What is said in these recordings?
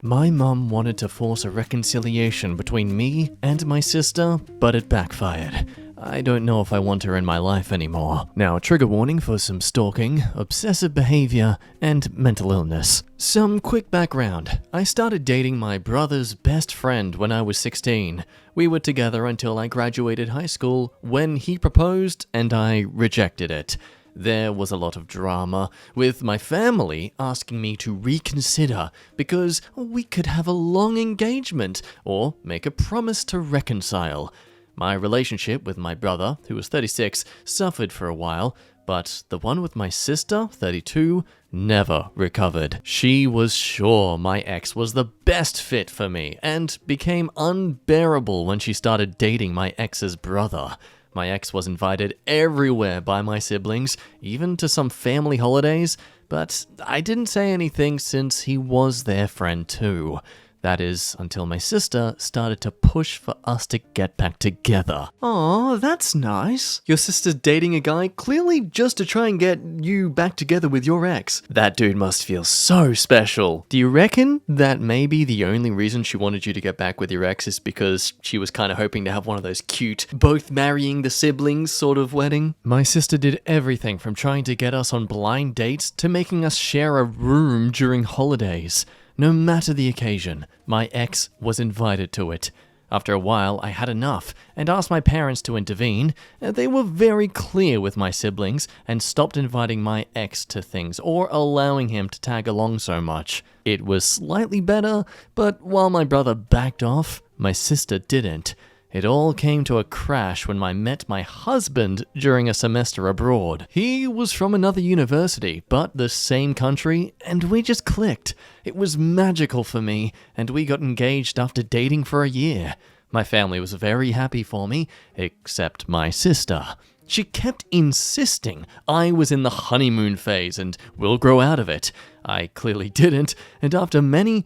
My mum wanted to force a reconciliation between me and my sister, but it backfired. I don't know if I want her in my life anymore. Now, trigger warning for some stalking, obsessive behavior, and mental illness. Some quick background. I started dating my brother's best friend when I was 16. We were together until I graduated high school, when he proposed and I rejected it. There was a lot of drama, with my family asking me to reconsider because we could have a long engagement or make a promise to reconcile. My relationship with my brother, who was 36, suffered for a while, but the one with my sister, 32, never recovered. She was sure my ex was the best fit for me and became unbearable when she started dating my ex's brother. My ex was invited everywhere by my siblings, even to some family holidays, but I didn't say anything since he was their friend too. That is, until my sister started to push for us to get back together. Aw, that's nice. Your sister's dating a guy clearly just to try and get you back together with your ex. That dude must feel so special. Do you reckon that maybe the only reason she wanted you to get back with your ex is because she was kind of hoping to have one of those cute, both marrying the siblings sort of wedding? My sister did everything from trying to get us on blind dates to making us share a room during holidays. No matter the occasion, my ex was invited to it. After a while, I had enough and asked my parents to intervene. They were very clear with my siblings and stopped inviting my ex to things or allowing him to tag along so much. It was slightly better, but while my brother backed off, my sister didn't. It all came to a crash when I met my husband during a semester abroad. He was from another university, but the same country, and we just clicked. It was magical for me, and we got engaged after dating for a year. My family was very happy for me, except my sister. She kept insisting I was in the honeymoon phase and will grow out of it. I clearly didn't, and after many,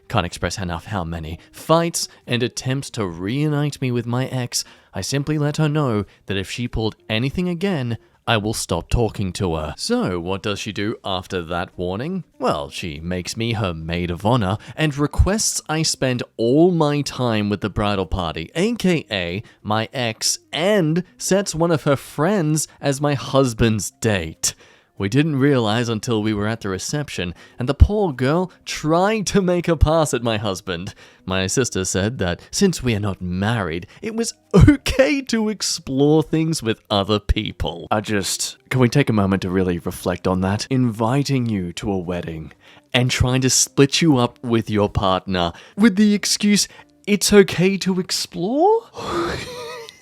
can't express enough how many, fights and attempts to reunite me with my ex, I simply let her know that if she pulled anything again, I will stop talking to her. So, what does she do after that warning? Well, she makes me her maid of honor and requests I spend all my time with the bridal party, aka my ex, and sets one of her friends as my husband's date. We didn't realize until we were at the reception, and the poor girl tried to make a pass at my husband. My sister said that since we are not married, it was okay to explore things with other people. Can we take a moment to really reflect on that? Inviting you to a wedding and trying to split you up with your partner with the excuse, it's okay to explore?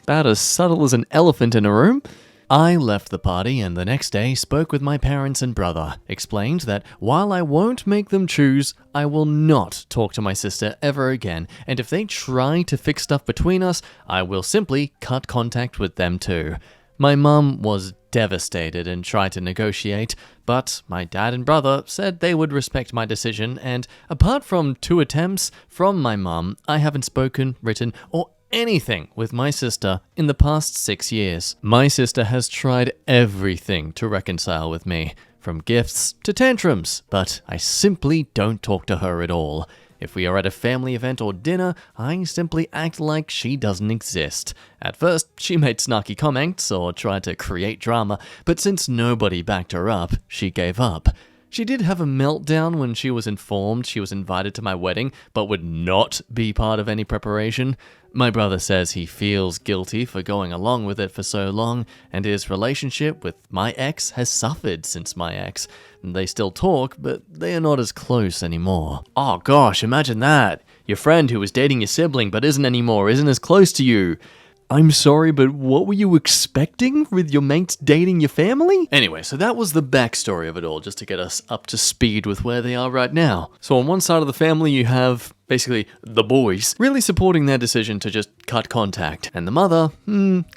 About as subtle as an elephant in a room. I left the party and the next day spoke with my parents and brother, explained that while I won't make them choose, I will not talk to my sister ever again, and if they try to fix stuff between us, I will simply cut contact with them too. My mum was devastated and tried to negotiate, but my dad and brother said they would respect my decision, and apart from 2 attempts from my mum, I haven't spoken, written, or anything with my sister in the past 6 years. My sister has tried everything to reconcile with me, from gifts to tantrums, but I simply don't talk to her at all. If we are at a family event or dinner, I simply act like she doesn't exist. At first, she made snarky comments or tried to create drama, but since nobody backed her up, she gave up. She did have a meltdown when she was informed she was invited to my wedding, but would not be part of any preparation. My brother says he feels guilty for going along with it for so long, and his relationship with my ex has suffered since my ex. They still talk, but they are not as close anymore. Oh gosh, imagine that. Your friend who was dating your sibling but isn't anymore, isn't as close to you. I'm sorry, but what were you expecting with your mates dating your family? Anyway, so that was the backstory of it all, just to get us up to speed with where they are right now. So on one side of the family, you have basically the boys really supporting their decision to just cut contact. And the mother,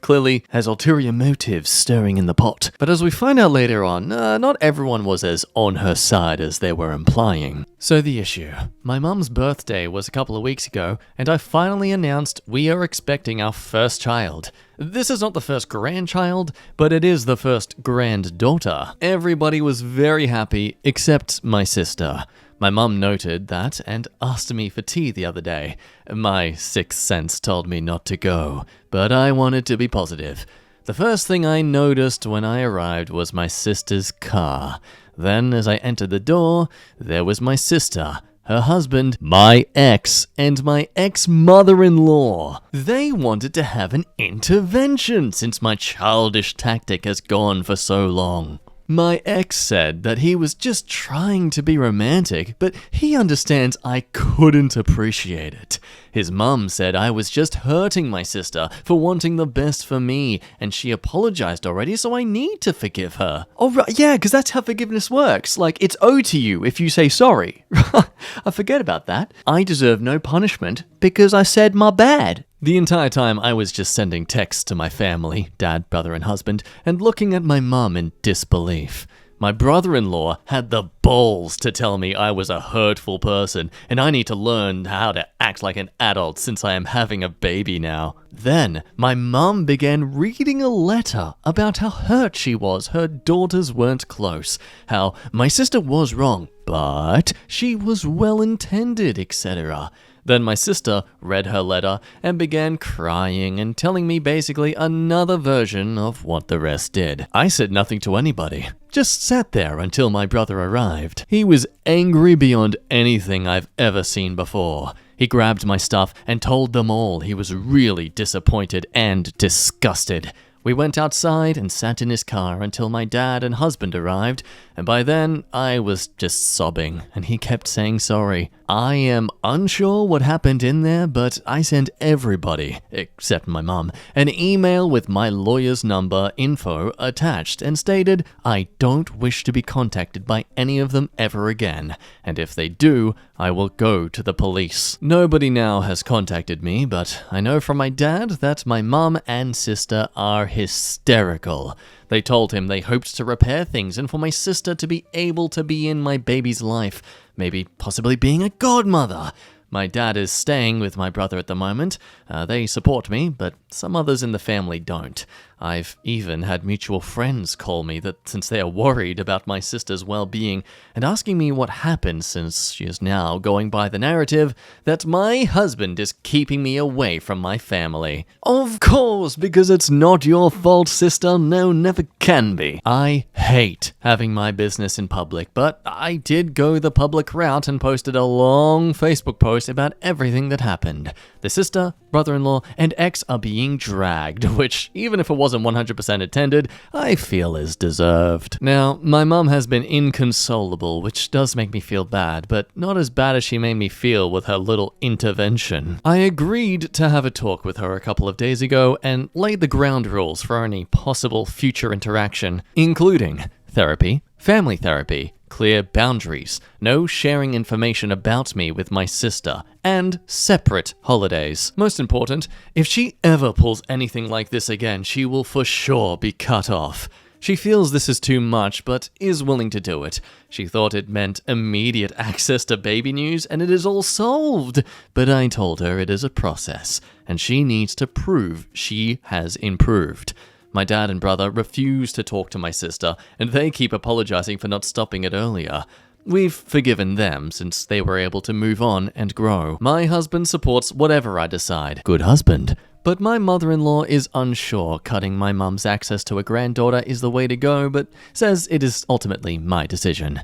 clearly has ulterior motives stirring in the pot. But as we find out later on, not everyone was as on her side as they were implying. So the issue. My mum's birthday was a couple of weeks ago, and I finally announced we are expecting our first child. This is not the first grandchild, but it is the first granddaughter. Everybody was very happy, except my sister. My mum noted that and asked me for tea the other day. My sixth sense told me not to go, but I wanted to be positive. The first thing I noticed when I arrived was my sister's car. Then, as I entered the door, there was my sister, her husband, my ex, and my ex-mother-in-law. They wanted to have an intervention since my childish tactic has gone for so long. My ex said that he was just trying to be romantic, but he understands I couldn't appreciate it. His mum said I was just hurting my sister for wanting the best for me, and she apologized already, so I need to forgive her. Oh, right, yeah, because that's how forgiveness works. Like, it's owed to you if you say sorry. I forget about that. I deserve no punishment because I said my bad. The entire time I was just sending texts to my family, dad, brother, and husband, and looking at my mum in disbelief. My brother-in-law had the balls to tell me I was a hurtful person, and I need to learn how to act like an adult since I am having a baby now. Then, my mum began reading a letter about how hurt she was her daughters weren't close, how my sister was wrong, but she was well-intended, etc. Then my sister read her letter and began crying and telling me basically another version of what the rest did. I said nothing to anybody, just sat there until my brother arrived. He was angry beyond anything I've ever seen before. He grabbed my stuff and told them all he was really disappointed and disgusted. We went outside and sat in his car until my dad and husband arrived, and by then I was just sobbing, and he kept saying sorry. I am unsure what happened in there, but I sent everybody, except my mum, an email with my lawyer's number info attached and stated I don't wish to be contacted by any of them ever again, and if they do, I will go to the police. Nobody now has contacted me, but I know from my dad that my mum and sister are hysterical. They told him they hoped to repair things and for my sister to be able to be in my baby's life, maybe possibly being a godmother. My dad is staying with my brother at the moment. They support me, but some others in the family don't. I've even had mutual friends call me that since they are worried about my sister's well-being and asking me what happened since she is now going by the narrative that my husband is keeping me away from my family. Of course, because it's not your fault, sister. No, never can be. I hate having my business in public, but I did go the public route and posted a long Facebook post about everything that happened. The sister, brother-in-law, and ex are being dragged, which, even if it wasn't 100% attended, I feel is deserved. Now, my mum has been inconsolable, which does make me feel bad, but not as bad as she made me feel with her little intervention. I agreed to have a talk with her a couple of days ago and laid the ground rules for any possible future interaction, including therapy, family therapy, clear boundaries, no sharing information about me with my sister, and separate holidays. Most important, if she ever pulls anything like this again, she will for sure be cut off. She feels this is too much, but is willing to do it. She thought it meant immediate access to baby news, and it is all solved. But I told her it is a process, and she needs to prove she has improved. My dad and brother refuse to talk to my sister, and they keep apologizing for not stopping it earlier. We've forgiven them since they were able to move on and grow. My husband supports whatever I decide. Good husband. But my mother-in-law is unsure cutting my mum's access to a granddaughter is the way to go, but says it is ultimately my decision.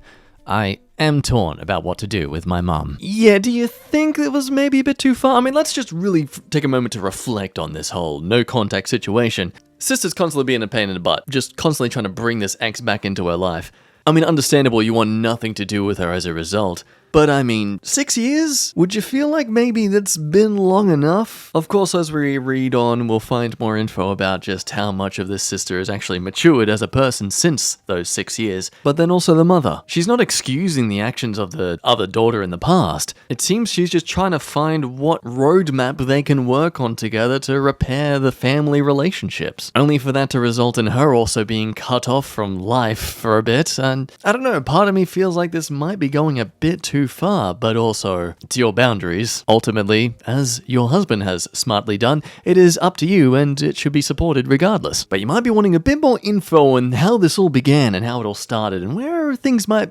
I am torn about what to do with my mum. Yeah, do you think it was maybe a bit too far? I mean, let's just really take a moment to reflect on this whole no-contact situation. Sister's constantly being a pain in the butt, just constantly trying to bring this ex back into her life. I mean, understandable you want nothing to do with her as a result. But I mean, 6 years? Would you feel like maybe that's been long enough? Of course, as we read on, we'll find more info about just how much of this sister has actually matured as a person since those 6 years. But then also the mother. She's not excusing the actions of the other daughter in the past. It seems she's just trying to find what roadmap they can work on together to repair the family relationships. Only for that to result in her also being cut off from life for a bit. And I don't know, part of me feels like this might be going a bit too too far, but also it's your boundaries. Ultimately, as your husband has smartly done, it is up to you and it should be supported regardless. But you might be wanting a bit more info on how this all began and how it all started and where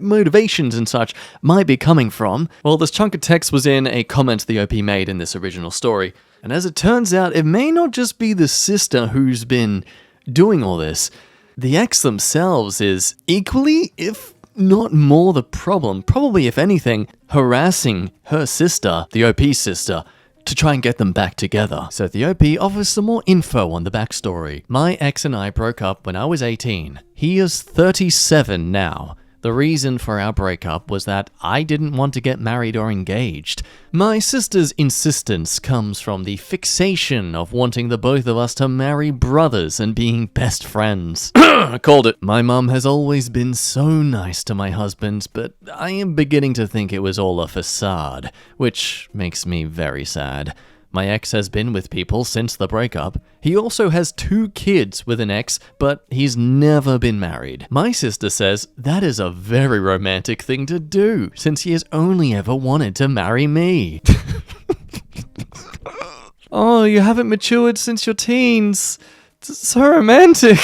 motivations and such might be coming from. Well, this chunk of text was in a comment the OP made in this original story. And as it turns out, it may not just be the sister who's been doing all this. The ex themselves is equally, if not more, the problem. Probably, if anything, harassing her sister, the OP's sister, to try and get them back together. So the OP offers some more info on the backstory. My ex and I broke up when I was 18. He is 37 now. The reason for our breakup was that I didn't want to get married or engaged. My sister's insistence comes from the fixation of wanting the both of us to marry brothers and being best friends. I called it. My mum has always been so nice to my husband, but I am beginning to think it was all a facade, which makes me very sad. My ex has been with people since the breakup. He also has 2 kids with an ex, but he's never been married. My sister says that is a very romantic thing to do, since he has only ever wanted to marry me. Oh, you haven't matured since your teens. It's so romantic.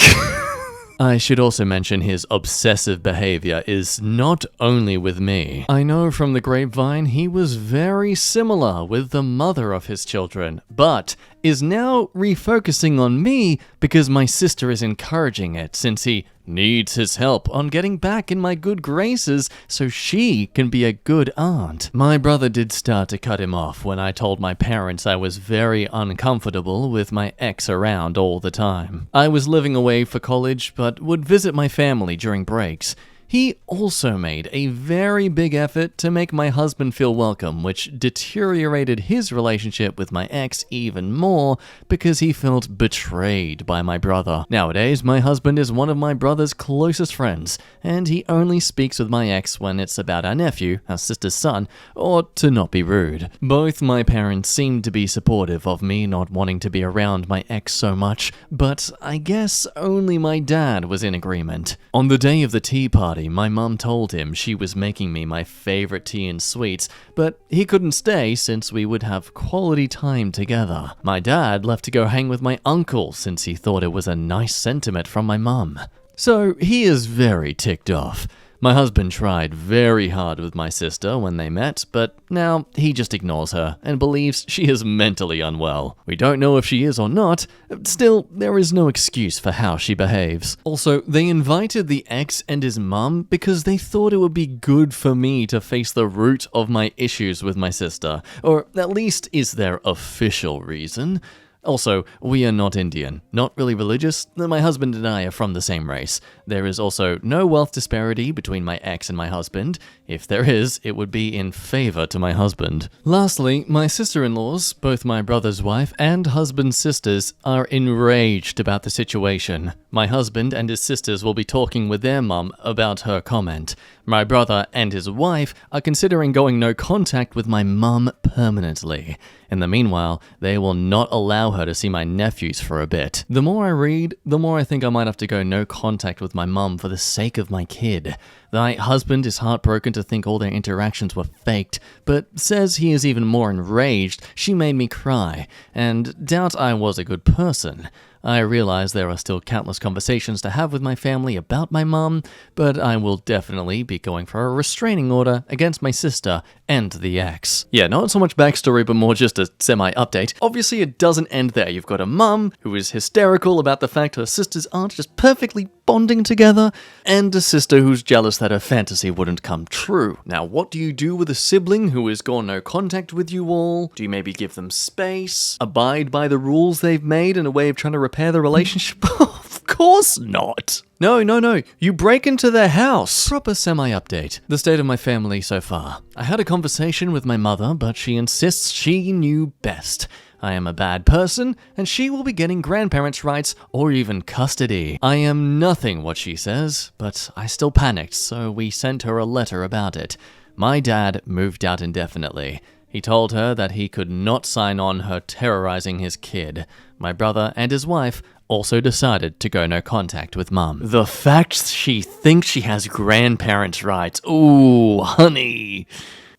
I should also mention his obsessive behavior is not only with me. I know from the grapevine he was very similar with the mother of his children, but is now refocusing on me because my sister is encouraging it since he needs his help on getting back in my good graces so she can be a good aunt. My brother did start to cut him off when I told my parents I was very uncomfortable with my ex around all the time. I was living away for college but would visit my family during breaks. He also made a very big effort to make my husband feel welcome, which deteriorated his relationship with my ex even more because he felt betrayed by my brother. Nowadays, my husband is one of my brother's closest friends, and he only speaks with my ex when it's about our nephew, our sister's son, or to not be rude. Both my parents seemed to be supportive of me not wanting to be around my ex so much, but I guess only my dad was in agreement. On the day of the tea party, my mum told him she was making me my favorite tea and sweets, but he couldn't stay since we would have quality time together. My dad left to go hang with my uncle since he thought it was a nice sentiment from my mum. So he is very ticked off. My husband tried very hard with my sister when they met, but now he just ignores her and believes she is mentally unwell. We don't know if she is or not, still, there is no excuse for how she behaves. Also, they invited the ex and his mum because they thought it would be good for me to face the root of my issues with my sister, or at least is their official reason. Also, we are not Indian, not really religious. My husband and I are from the same race. There is also no wealth disparity between my ex and my husband. If there is, it would be in favor to my husband. Lastly, my sister-in-laws, both my brother's wife and husband's sisters, are enraged about the situation. My husband and his sisters will be talking with their mum about her comment. My brother and his wife are considering going no contact with my mum permanently. In the meanwhile, they will not allow her to see my nephews for a bit. The more I read, the more I think I might have to go no contact with my mum for the sake of my kid. My husband is heartbroken to think all their interactions were faked, but says he is even more enraged she made me cry, and doubt I was a good person. I realize there are still countless conversations to have with my family about my mum, but I will definitely be going for a restraining order against my sister and the ex. Yeah, not so much backstory, but more just a semi-update. Obviously, it doesn't end there. You've got a mum who is hysterical about the fact her sisters aren't just perfectly bonding together, and a sister who's jealous that her fantasy wouldn't come true. Now, what do you do with a sibling who has gone no contact with you all? Do you maybe give them space? Abide by the rules they've made in a way of trying to repair the relationship? Of course not. No. You break into their house. Proper semi-update. The state of my family so far. I had a conversation with my mother, but she insists she knew best. I am a bad person, and she will be getting grandparents' rights or even custody. I am nothing what she says, but I still panicked, so we sent her a letter about it. My dad moved out indefinitely. He told her that he could not sign on her terrorizing his kid. My brother and his wife also decided to go no contact with mum. The fact she thinks she has grandparents' rights. Ooh, honey.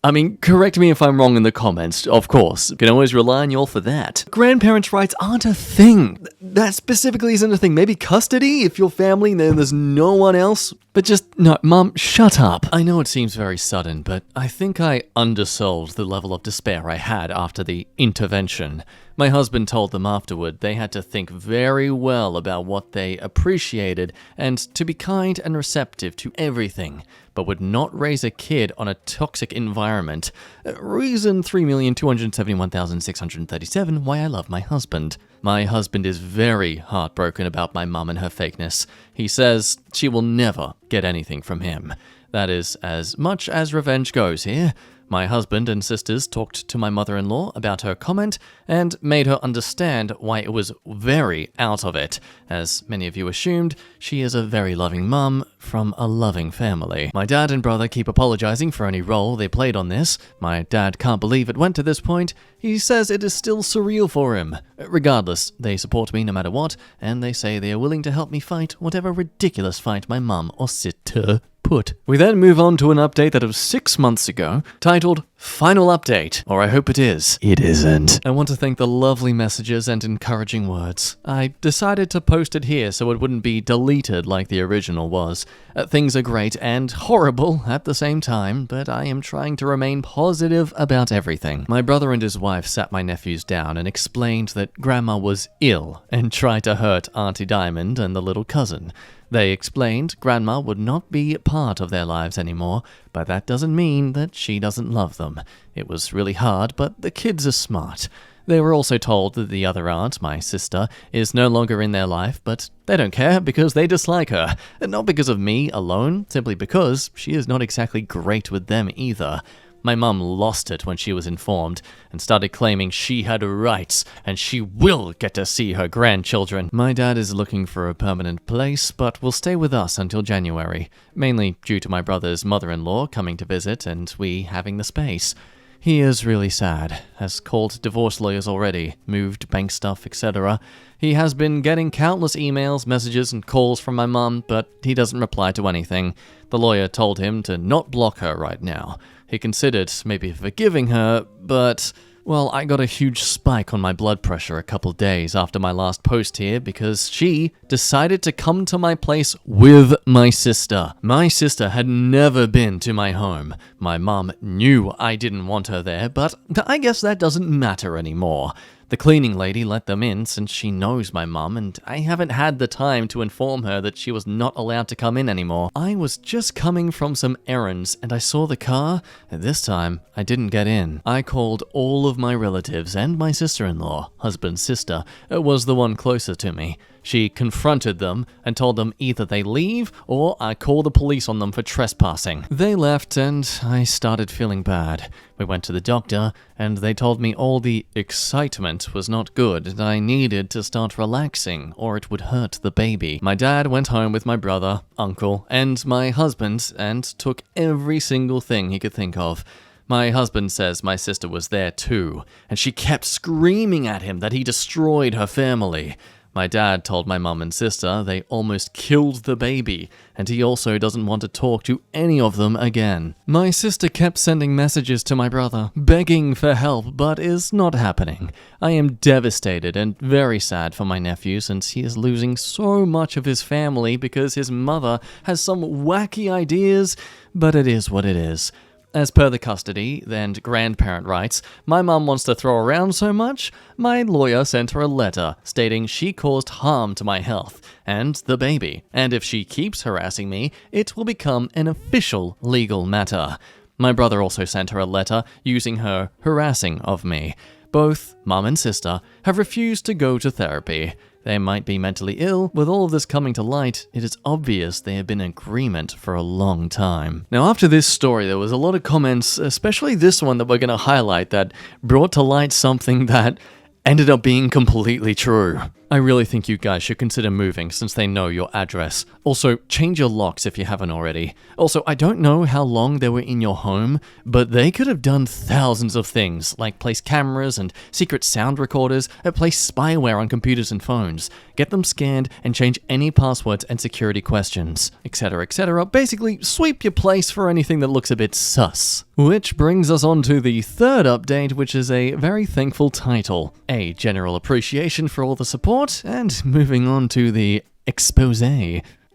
I mean, correct me if I'm wrong in the comments, of course. You can always rely on y'all for that. Grandparents' rights aren't a thing. That specifically isn't a thing. Maybe custody if you're family and then there's no one else. But just, no, Mum, shut up. I know it seems very sudden, but I think I undersold the level of despair I had after the intervention. My husband told them afterward they had to think very well about what they appreciated and to be kind and receptive to everything, but would not raise a kid on a toxic environment. Reason 3,271,637 why I love my husband. My husband is very heartbroken about my mum and her fakeness. He says she will never get anything from him. That is as much as revenge goes here. My husband and sisters talked to my mother-in-law about her comment and made her understand why it was very out of it. As many of you assumed, she is a very loving mum from a loving family. My dad and brother keep apologizing for any role they played on this. My dad can't believe it went to this point. He says it is still surreal for him. Regardless, they support me no matter what, and they say they are willing to help me fight whatever ridiculous fight my mum or sister put. We then move on to an update that was 6 months ago, titled Final Update, or I hope it is. It isn't. I want to thank the lovely messages and encouraging words. I decided to post it here so it wouldn't be deleted like the original was. Things are great and horrible at the same time, but I am trying to remain positive about everything. My brother and his wife sat my nephews down and explained that Grandma was ill and tried to hurt Auntie Diamond and the little cousin. They explained Grandma would not be part of their lives anymore, but that doesn't mean that she doesn't love them. It was really hard, but the kids are smart. They were also told that the other aunt, my sister, is no longer in their life, but they don't care because they dislike her. Not because of me alone, simply because she is not exactly great with them either. My mum lost it when she was informed and started claiming she had rights and she will get to see her grandchildren. My dad is looking for a permanent place, but will stay with us until January, mainly due to my brother's mother-in-law coming to visit and we having the space. He is really sad, has called divorce lawyers already, moved bank stuff, etc. He has been getting countless emails, messages, and calls from my mum, but he doesn't reply to anything. The lawyer told him to not block her right now. He considered maybe forgiving her, but, well, I got a huge spike on my blood pressure a couple days after my last post here because she decided to come to my place with my sister. My sister had never been to my home. My mom knew I didn't want her there, but I guess that doesn't matter anymore. The cleaning lady let them in since she knows my mum, and I haven't had the time to inform her that she was not allowed to come in anymore. I was just coming from some errands, and I saw the car, and this time, I didn't get in. I called all of my relatives, and my sister-in-law, husband's sister, was the one closer to me. She confronted them and told them either they leave or I call the police on them for trespassing. They left and I started feeling bad. We went to the doctor and they told me all the excitement was not good and I needed to start relaxing or it would hurt the baby. My dad went home with my brother, uncle, and my husband and took every single thing he could think of. My husband says my sister was there too, and she kept screaming at him that he destroyed her family. My dad told my mum and sister they almost killed the baby, and he also doesn't want to talk to any of them again. My sister kept sending messages to my brother, begging for help, but is not happening. I am devastated and very sad for my nephew since he is losing so much of his family because his mother has some wacky ideas, but it is what it is. As per the custody and grandparent rights my mum wants to throw around so much, my lawyer sent her a letter stating she caused harm to my health and the baby, and if she keeps harassing me, it will become an official legal matter. My brother also sent her a letter using her harassing of me. Both mum and sister have refused to go to therapy. They might be mentally ill. With all of this coming to light, it is obvious they have been in agreement for a long time. Now, after this story, there was a lot of comments, especially this one that we're going to highlight, that brought to light something that ended up being completely true. I really think you guys should consider moving since they know your address. Also, change your locks if you haven't already. Also, I don't know how long they were in your home, but they could have done thousands of things, like place cameras and secret sound recorders, place spyware on computers and phones, get them scanned, and change any passwords and security questions, etc., etc. Basically, sweep your place for anything that looks a bit sus. Which brings us on to the third update, which is a very thankful title. A general appreciation for all the support, and moving on to the expose.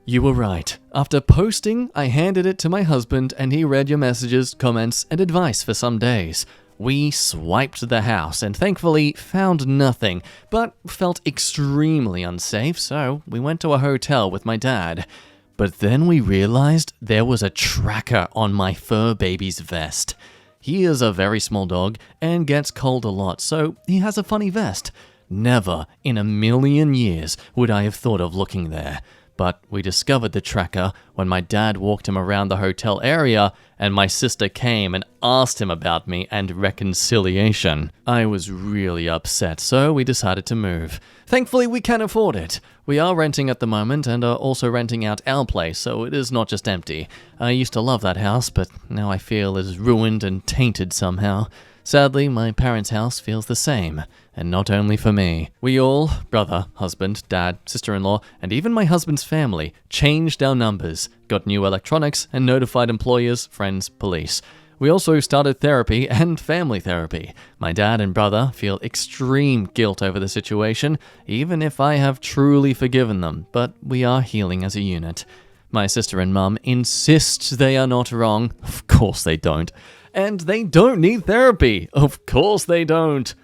You were right. After posting, I handed it to my husband and he read your messages, comments, and advice for some days. We swiped the house and thankfully found nothing, but felt extremely unsafe, so we went to a hotel with my dad. But then we realized there was a tracker on my fur baby's vest. He is a very small dog and gets cold a lot, so he has a funny vest. Never in a million years would I have thought of looking there. But we discovered the tracker when my dad walked him around the hotel area and my sister came and asked him about me and reconciliation. I was really upset, so we decided to move. Thankfully, we can afford it. We are renting at the moment and are also renting out our place, so it is not just empty. I used to love that house, but now I feel it is ruined and tainted somehow. Sadly, my parents' house feels the same, and not only for me. We all, brother, husband, dad, sister-in-law, and even my husband's family, changed our numbers, got new electronics, and notified employers, friends, police. We also started therapy and family therapy. My dad and brother feel extreme guilt over the situation, even if I have truly forgiven them, but we are healing as a unit. My sister and mum insist they are not wrong. Of course they don't. And they don't need therapy. Of course they don't.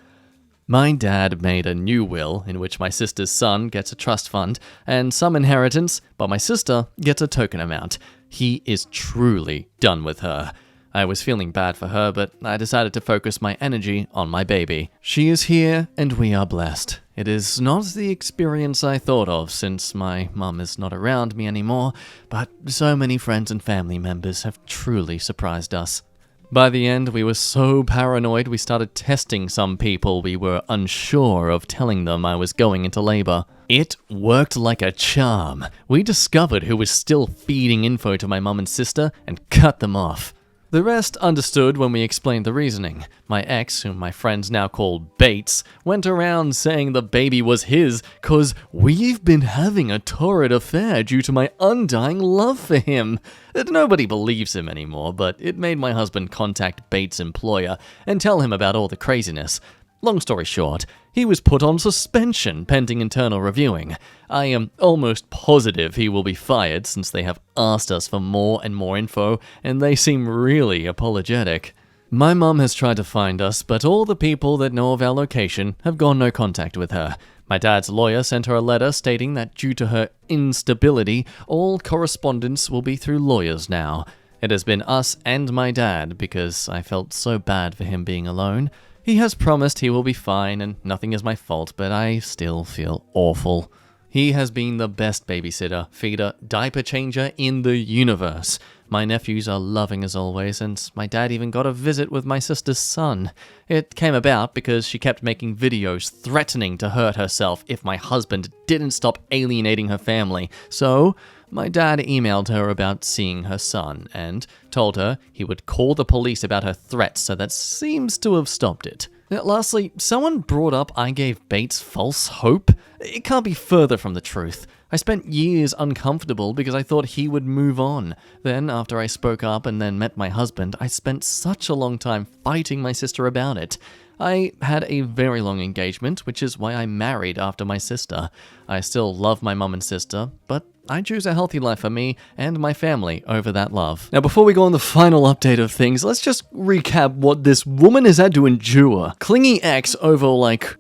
My dad made a new will in which my sister's son gets a trust fund and some inheritance, but my sister gets a token amount. He is truly done with her. I was feeling bad for her, but I decided to focus my energy on my baby. She is here, and we are blessed. It is not the experience I thought of since my mum is not around me anymore, but so many friends and family members have truly surprised us. By the end, we were so paranoid we started testing some people we were unsure of telling them I was going into labor. It worked like a charm. We discovered who was still feeding info to my mum and sister and cut them off. The rest understood when we explained the reasoning. My ex, whom my friends now call Bates, went around saying the baby was his cause we've been having a torrid affair due to my undying love for him. Nobody believes him anymore, but it made my husband contact Bates' employer and tell him about all the craziness. Long story short, he was put on suspension pending internal reviewing. I am almost positive he will be fired since they have asked us for more and more info, and they seem really apologetic. My mum has tried to find us, but all the people that know of our location have gone no contact with her. My dad's lawyer sent her a letter stating that due to her instability, all correspondence will be through lawyers now. It has been us and my dad because I felt so bad for him being alone. He has promised he will be fine and nothing is my fault, but I still feel awful. He has been the best babysitter, feeder, diaper changer in the universe. My nephews are loving as always, and my dad even got a visit with my sister's son. It came about because she kept making videos threatening to hurt herself if my husband didn't stop alienating her family. So my dad emailed her about seeing her son and told her he would call the police about her threats, so that seems to have stopped it. Lastly, someone brought up I gave Bates false hope. It can't be further from the truth. I spent years uncomfortable because I thought he would move on. Then, after I spoke up and then met my husband, I spent such a long time fighting my sister about it. I had a very long engagement, which is why I married after my sister. I still love my mum and sister, but I choose a healthy life for me and my family over that love. Now, before we go on the final update of things, let's just recap what this woman has had to endure. Clingy ex over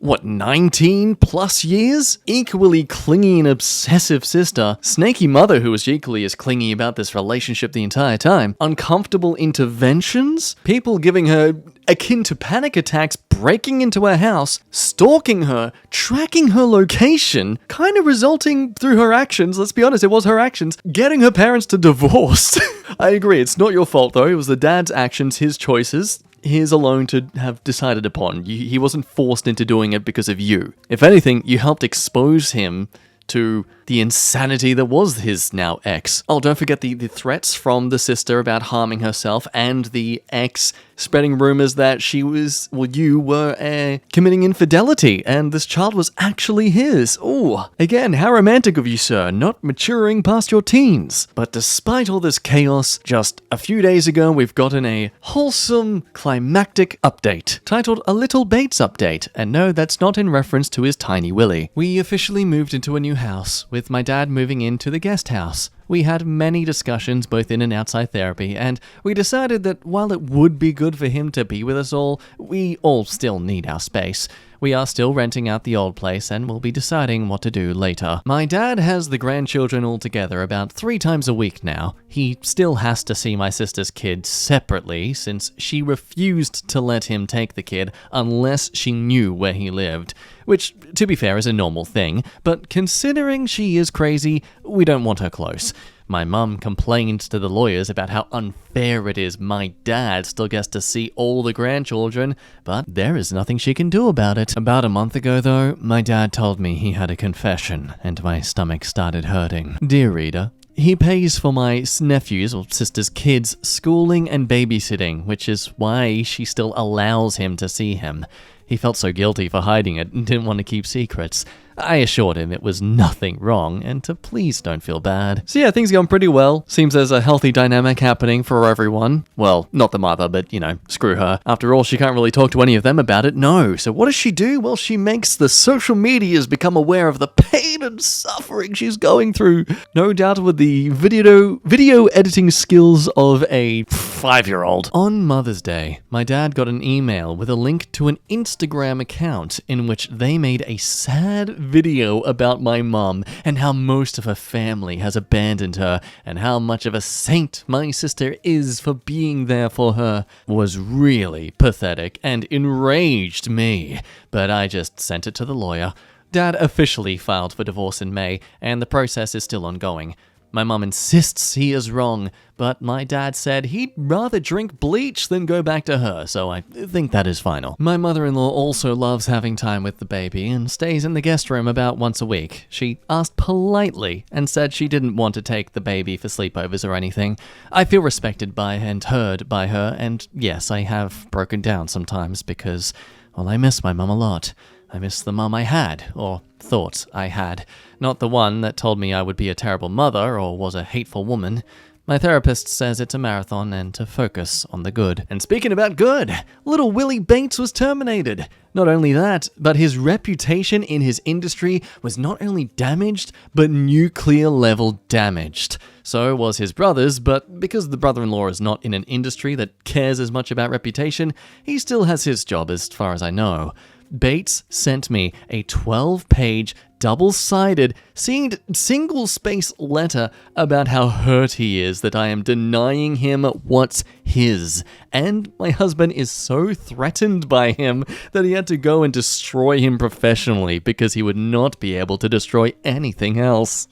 19 plus years? Equally clingy and obsessive sister. Snaky mother who was equally as clingy about this relationship the entire time. Uncomfortable interventions? People giving her akin to panic attacks, breaking into her house, stalking her, tracking her location, kind of resulting through her actions, let's be honest, it was her actions, getting her parents to divorce. I agree, it's not your fault though, it was the dad's actions, his choices. his alone to have decided upon. He wasn't forced into doing it because of you. If anything, you helped expose him to the insanity that was his now ex. Oh, don't forget the threats from the sister about harming herself, and the ex spreading rumors that you were committing infidelity, and this child was actually his. Ooh, again, how romantic of you, sir, not maturing past your teens. But despite all this chaos, just a few days ago, we've gotten a wholesome, climactic update, titled A Little Bates Update, and no, that's not in reference to his tiny willy. We officially moved into a new house, with my dad moving into the guest house. We had many discussions both in and outside therapy, and we decided that while it would be good for him to be with us all, we all still need our space. We are still renting out the old place and will be deciding what to do later. My dad has the grandchildren all together about 3 times a week now. He still has to see my sister's kid separately since she refused to let him take the kid unless she knew where he lived. Which, to be fair, is a normal thing, but considering she is crazy, we don't want her close. My mum complained to the lawyers about how unfair it is my dad still gets to see all the grandchildren, but there is nothing she can do about it. About a month ago, though, my dad told me he had a confession, and my stomach started hurting. Dear reader, he pays for my nephew's or sister's kids' schooling and babysitting, which is why she still allows him to see him. He felt so guilty for hiding it and didn't want to keep secrets. I assured him it was nothing wrong and to please don't feel bad. So yeah, things are going pretty well. Seems there's a healthy dynamic happening for everyone. Well, not the mother, but screw her. After all, she can't really talk to any of them about it. No. So what does she do? Well, she makes the social medias become aware of the pain and suffering she's going through. No doubt with the video editing skills of a 5-year-old. On Mother's Day, my dad got an email with a link to an Instagram account in which they made a sad video about my mum and how most of her family has abandoned her and how much of a saint my sister is for being there for her. Was really pathetic and enraged me, but I just sent it to the lawyer. Dad officially filed for divorce in May, and the process is still ongoing. My mum insists he is wrong, but my dad said he'd rather drink bleach than go back to her, so I think that is final. My mother-in-law also loves having time with the baby and stays in the guest room about once a week. She asked politely and said she didn't want to take the baby for sleepovers or anything. I feel respected by and heard by her, and yes, I have broken down sometimes because, well, I miss my mum a lot. I miss the mum I had, or thought I had. Not the one that told me I would be a terrible mother or was a hateful woman. My therapist says it's a marathon and to focus on the good. And speaking about good, little Willie Bates was terminated. Not only that, but his reputation in his industry was not only damaged, but nuclear level damaged. So was his brother's, but because the brother-in-law is not in an industry that cares as much about reputation, he still has his job as far as I know. Bates sent me a 12-page, double-sided, single-space letter about how hurt he is that I am denying him what's his. And my husband is so threatened by him that he had to go and destroy him professionally because he would not be able to destroy anything else.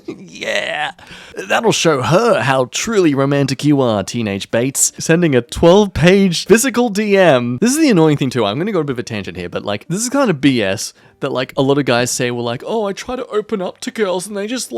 Yeah, that'll show her how truly romantic you are, teenage Bates. Sending a 12-page physical DM. This is the annoying thing too. I'm gonna go on a bit of a tangent here, but this is kind of BS that a lot of guys say, well, oh, I try to open up to girls and they just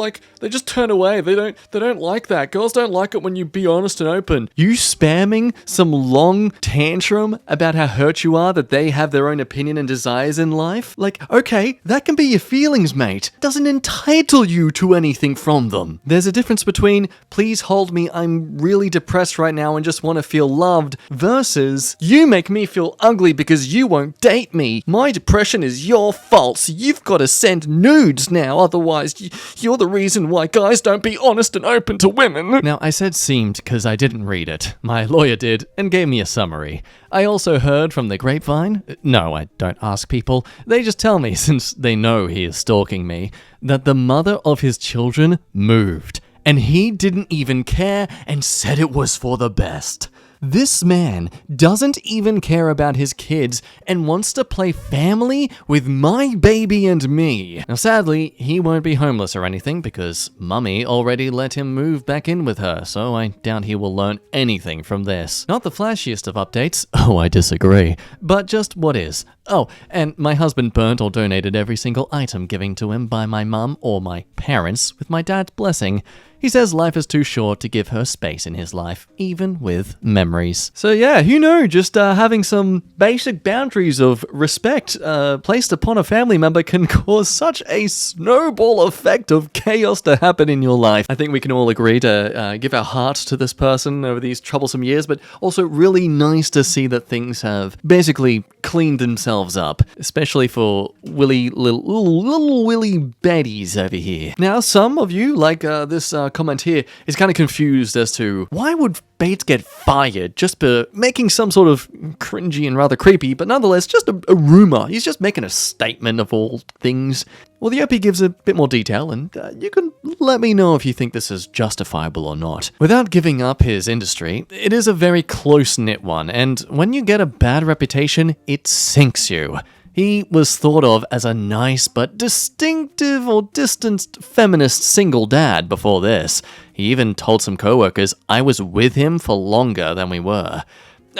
turn away. They don't like that. Girls don't like it when you be honest and open. You spamming some long tantrum about how hurt you are that they have their own opinion and desires in life? Okay, that can be your feelings, mate. Doesn't entitle you to anything from them. There's a difference between, please hold me, I'm really depressed right now and just want to feel loved, versus, you make me feel ugly because you won't date me. My depression is your fault, so you've got to send nudes now, otherwise you're the reason why guys don't be honest and open to women. Now, I said seemed because I didn't read it. My lawyer did, and gave me a summary. I also heard from the grapevine, no, I don't ask people, they just tell me since they know he is stalking me, that the mother of his children moved, and he didn't even care and said it was for the best. This man doesn't even care about his kids and wants to play family with my baby and me. Now sadly, he won't be homeless or anything because Mummy already let him move back in with her, so I doubt he will learn anything from this. Not the flashiest of updates, oh I disagree, but just what is. Oh, and my husband burnt or donated every single item given to him by my mum or my parents with my dad's blessing. He says life is too short to give her space in his life, even with memories. So yeah, who knew, just having some basic boundaries of respect placed upon a family member can cause such a snowball effect of chaos to happen in your life. I think we can all agree to give our hearts to this person over these troublesome years, but also really nice to see that things have basically cleaned themselves up, especially for little Willy baddies over here. Now, some of you, like this comment here, is kind of confused as to why would Bates get fired just for making some sort of cringy and rather creepy, but nonetheless just a rumor. He's just making a statement of all things. Well, the OP gives a bit more detail, and you can let me know if you think this is justifiable or not. Without giving up his industry, it is a very close-knit one, and when you get a bad reputation, it sinks you. He was thought of as a nice but distinctive or distanced feminist single dad before this. He even told some co-workers I was with him for longer than we were.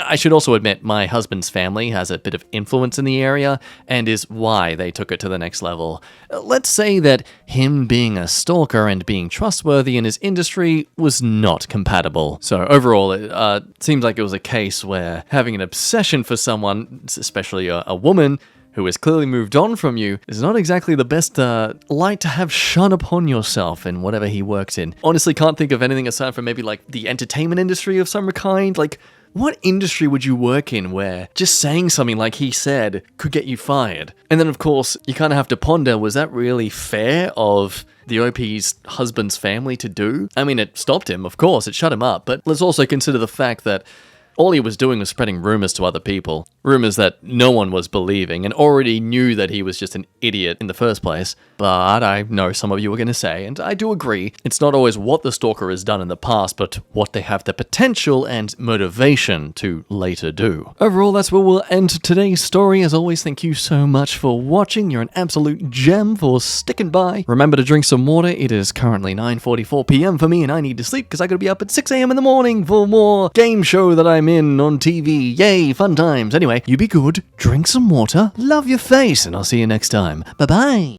I should also admit my husband's family has a bit of influence in the area and is why they took it to the next level. Let's say that him being a stalker and being trustworthy in his industry was not compatible. So overall, it seems like it was a case where having an obsession for someone, especially a woman, who has clearly moved on from you, is not exactly the best light to have shone upon yourself in whatever he works in. Honestly, can't think of anything aside from maybe like the entertainment industry of some kind. Like, what industry would you work in where just saying something like he said could get you fired? And then, of course, you kind of have to ponder, was that really fair of the OP's husband's family to do? I mean, it stopped him, of course, it shut him up, but let's also consider the fact that all he was doing was spreading rumors to other people. Rumors that no one was believing and already knew that he was just an idiot in the first place. But I know some of you are going to say, and I do agree, it's not always what the stalker has done in the past, but what they have the potential and motivation to later do. Overall, that's where we'll end today's story. As always, thank you so much for watching. You're an absolute gem for sticking by. Remember to drink some water. It is currently 9:44 p.m. for me, and I need to sleep because I got to be up at 6 a.m. in the morning for more game show that I'm in on TV. Yay, fun times. Anyway, you be good, drink some water, love your face, and I'll see you next time. Bye-bye.